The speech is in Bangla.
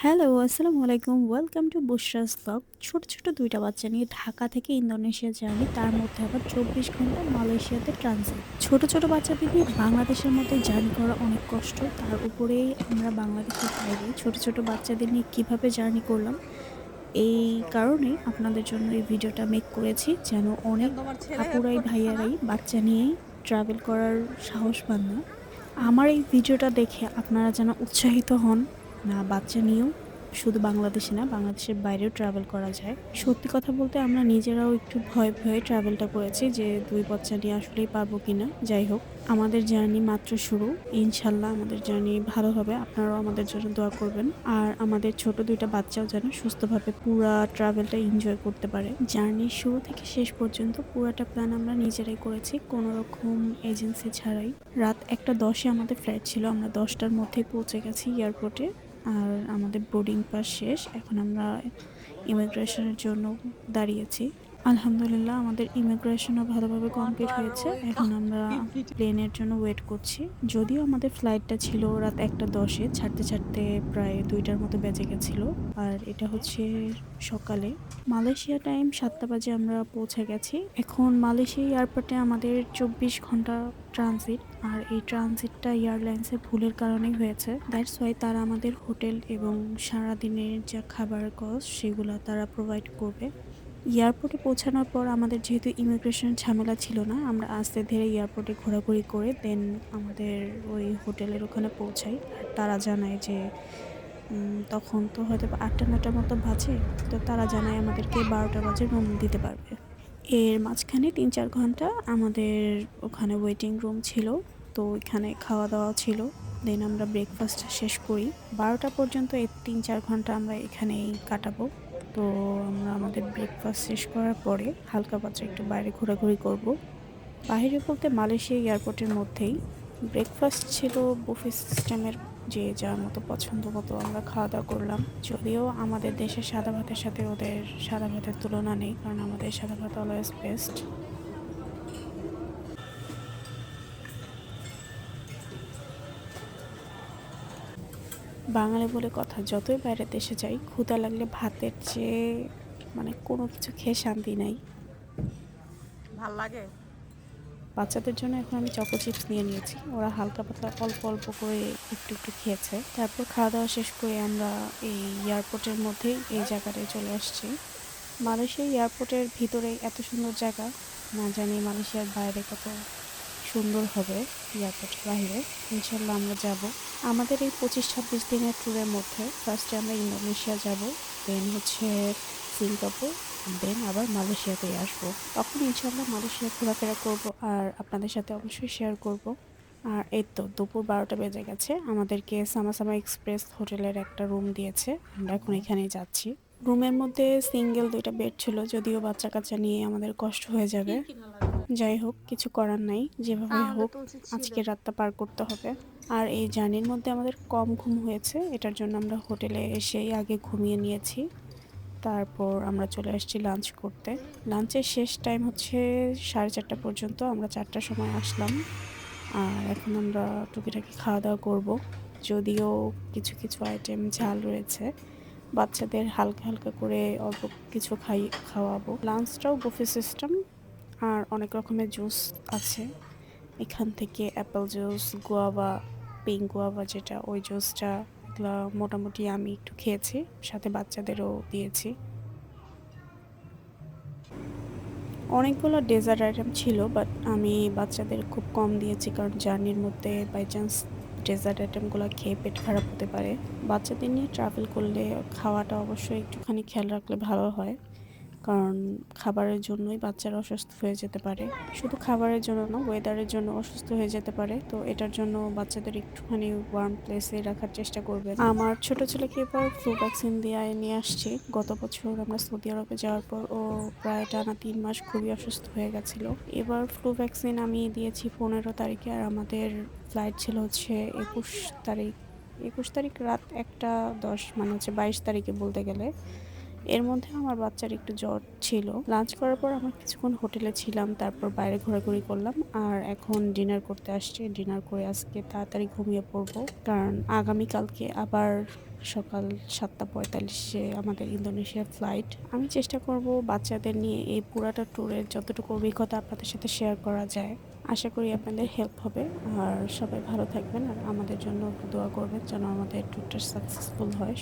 হ্যালো, আসসালামু আলাইকুম। Welcome to Bushra's blog. ছোট, ছোট ২ টা বাচ্চা নিয়ে ঢাকা থেকে ইন্দোনেশিয়া জার্নি, তার মধ্যে আবার ২৪ ঘন্টা মালয়েশিয়াতে ট্রানজিট। ছোট, ছোট বাচ্চাদের নিয়ে বাংলাদেশের মধ্যে জার্নি করা অনেক কষ্ট। তার উপরেই আমরা বাংলাদেশের বাইরে ছোট, ছোট বাচ্চাদের নিয়ে কিভাবে জার্নি করলাম, এই কারণেই আপনাদের জন্য এই ভিডিওটা মেক করেছি। যেন কেন অনেক তোমার ছেলে হেল্প আপুরাই, করতেছে না? ভাইয়ারাই বাচ্চা নিয়েই ট্রাভেল করার সাহস পান না। আমার এই ভিডিওটা দেখে আপনারা যেন উৎসাহিত হন, না বাচ্চা নিয়েও শুধু বাংলাদেশে না, বাংলাদেশের বাইরেও ট্রাভেল করা যায়। সত্যি কথা বলতে আমরা নিজেরাও একটু ভয়ে, ভয়ে ট্রাভেলটা করেছি যে ২ বাচ্চা নিয়ে আসলেই পারবো কিনা। যাই হোক, আমাদের জার্নি মাত্র শুরু। ইনশাল্লাহ আমাদের জার্নি ভালো হবে। আপনারাও আমাদের জন্য দোয়া করবেন। আর আমাদের ছোট ২ টা বাচ্চাও যেন সুস্থভাবে পুরা ট্রাভেলটা এনজয় করতে পারে। জার্নির শুরু থেকে শেষ পর্যন্ত পুরাটা প্ল্যান আমরা নিজেরাই করেছি, কোনো রকম এজেন্সি ছাড়াই। রাত ১:১০ আমাদের ফ্লাইট ছিল। আমরা ১০টার মধ্যেই পৌঁছে গেছি এয়ারপোর্টে। আর আমাদের বোর্ডিং পাস শেষ। এখন আমরা ইমিগ্রেশনের জন্য দাঁড়িয়েছি। আলহামদুলিল্লাহ আমাদের ইমিগ্রেশনও ভালোভাবে তোমার তো কমপ্লিট আর হয়েছে। ওই এখন আমরা প্লেনের জন্য ওয়েট করছি। যদিও আমাদের ফ্লাইটটা ছিল রাত ১:১০-এ, ছাড়তে, ছাড়তে প্রায় ২টার মতো বেজে গেছিল। আর এটা হচ্ছে সকালে। মালয়েশিয়া টাইম ৭টা বাজে আমরা পৌঁছে গেছি। এখন মালয়েশিয়া এয়ারপোর্টে আমাদের ২৪ ঘন্টা ট্রানজিট। আর এই ট্রানজিটটা এয়ারলাইন্সের ভুলের কারণেই হয়েছে। দ্যাটস ওয়াই তারা আমাদের হোটেল এবং সারাদিনের যা খাবারের কস্ট সেগুলা তারা প্রোভাইড করবে। এয়ারপোর্টে পৌঁছানোর পর আমাদের যেহেতু ইমিগ্রেশন ঝামেলা ছিল না, আমরা আস্তে ধীরে এয়ারপোর্টে ঘোরাঘুরি করে দেন আমাদের ওই হোটেলের ওখানে পৌঁছাই। আর তারা জানায় যে তখন তো হয়তোবা ৮টা-৯টার মতো বাজে। তো তারা জানায় আমাদেরকে ১২টা বাজে রুম দিতে পারবে। এর মাঝখানে ৩-৪ ঘন্টা আমাদের ওখানে ওয়েটিং রুম ছিল। তো ওইখানে খাওয়া-দাওয়া ছিল। দেন আমরা ব্রেকফাস্টটা শেষ করি। ১২টা পর্যন্ত এই ৩-৪ ঘন্টা আমরা এখানেই কাটাবো। তো আমরা আমাদের ব্রেকফাস্ট শেষ করার পরে হালকা পাতলা একটু বাইরে ঘোরাঘুরি করব। বাইরে বলতে মালয়েশিয়া এয়ারপোর্টের মধ্যেই। ব্রেকফাস্ট ছিল বুফে সিস্টেমের, যে যার মতো পছন্দ মতো আমরা খাওয়া-দাওয়া করলাম। যদিও আমাদের দেশের সাদা ভাতের সাথে ওদের সাদা ভাতের তুলনা নেই, কারণ আমাদের সাদা ভাত অলওয়েজ বেস্ট। বাঙালি বলে কথা, যতই বাইরের দেশে যাই ক্ষুধা লাগলে ভাতের চেয়ে মানে কোনো কিছু খেয়ে শান্তি নাই। ভাল লাগে। বাচ্চাদের জন্য এখন আমি চকো চিপস নিয়ে নিয়েছি। ওরা হালকা পাতলা অল্প অল্প করে একটু একটু খেয়েছে। তারপর খাওয়া দাওয়া শেষ করে আমরা এই এয়ারপোর্টের মধ্যেই এই জায়গাটায় চলে আসছি। মালয়েশিয়া এয়ারপোর্টের ভিতরেই এত সুন্দর জায়গা, না জানি মালয়েশিয়ার বাইরে কত সুন্দর হবে এয়ারপোর্টের বাইরে। ইনশাল্লাহ আমরা যাব। আমাদের এই ২৫-২৬ দিনের ট্যুরের মধ্যে ফার্স্টে আমরা ইন্দোনেশিয়া যাব, দেন হচ্ছে সিঙ্গাপুর, দেন আবার মালয়েশিয়াতেই আসবো। তখন ইনশাল্লাহ মালয়েশিয়া ঘোরাফেরা করব আর আপনাদের সাথে অবশ্যই শেয়ার করব। আর এই তো দুপুর ১২টা বেজে গেছে। আমাদেরকে সামাসামা এক্সপ্রেস হোটেলের একটা রুম দিয়েছে। আমরা এখন এখানেই যাচ্ছি। রুমের মধ্যে সিঙ্গেল ২টা বেড ছিল, যদিও বাচ্চা-কাচ্চা নিয়ে আমাদের কষ্ট হয়ে কি যাবে। কিনা লাগবে? যাই হোক, কিছু করার নাই। যেভাবে তাহলে হোক তো উচিত ছিল। আজকের রাতটা পার করতে হবে। আর এই জার্নির মধ্যে আমাদের কম ঘুম হয়েছে। এটার জন্য আমরা হোটেলে এসেই আগে ঘুমিয়ে নিয়েছি। তারপর আমরা চলে আসছি লাঞ্চ করতে। লাঞ্চের শেষ টাইম হচ্ছে ৪:৩০ পর্যন্ত। আমরা ৪টার সময় আসলাম। আর এখন আমরা টুকিটাকি খাওয়া-দাওয়া করব। যদিও কিছু, কিছু আইটেম ঝাল রয়েছে। বাচ্চাদের হালকা, হালকা করে অল্প কিছু খাওয়াবো। লাঞ্চটাও বুফে সিস্টেম। আর অনেক রকমের জুস আছে। এখান থেকে Apple juice, guava, pink guava যেটা, ওই জুসটা, এগুলা মোটামুটি আমি একটু খেয়েছি। সাথে বাচ্চাদেরও দিয়েছি। অনেকগুলো ডেজার্ট আইটেম ছিল, বাট আমি বাচ্চাদের খুব কম দিয়েছি, কারণ জার্নির মধ্যে বাই চান্স ডেজার্ট আইটেমগুলো খেয়ে পেট খারাপ হতে পারে। বাচ্চাদের নিয়ে ট্রাভেল করলে খাওয়াটা অবশ্যই একটুখানি খেয়াল রাখলে ভালো হয়। কারণ খাবারের জন্যই বাচ্চারা অসুস্থ হয়ে যেতে পারে। শুধু খাবারের জন্য না, ওয়েদারের জন্য অসুস্থ হয়ে যেতে পারে। তো এটার জন্য বাচ্চাদের একটুখানি ওয়ার্ম প্লেসে রাখার চেষ্টা করবেন। আমার ছোট ছেলেকে এবার ফ্লু ভ্যাকসিন দিয়ে নিয়ে আসছি। গত বছর আমরা সৌদি আরবে যাওয়ার পর ও প্রায় টানা ৩ মাস খুবই অসুস্থ হয়ে গেছিল। এবার ফ্লু ভ্যাকসিন আমি দিয়েছি ১৫ তারিখে, আর আমাদের ফ্লাইট ছিল হচ্ছে ২১ তারিখ। ২১ তারিখ রাত ১:১০, মানে হচ্ছে ২২ তারিখে বলতে গেলে। এর মধ্যে আমার বাচ্চার একটু জ্বর ছিল। লাঞ্চ করার পর আমরা কিছুক্ষণ হোটেলে ছিলাম, তারপর বাইরে ঘোরাঘুরি করলাম আর এখন ডিনার করতে আসছি। ডিনার করে আজকে তাড়াতাড়ি ঘুমিয়ে পড়বো, কারণ আগামীকালকে আবার সকাল 7:45-এ আমাদের ইন্দোনেশিয়ার ফ্লাইট। আমি চেষ্টা করব বাচ্চাদের নিয়ে এই পুরাটা ট্যুরের যতটুকু অভিজ্ঞতা আপনাদের সাথে শেয়ার করা যায়। আশা করি আপনাদের হেল্প হবে। আর সবাই ভালো থাকবেন আর আমাদের জন্য দোয়া করবেন যেন আমাদের ট্যুরটা সাকসেসফুল হয়।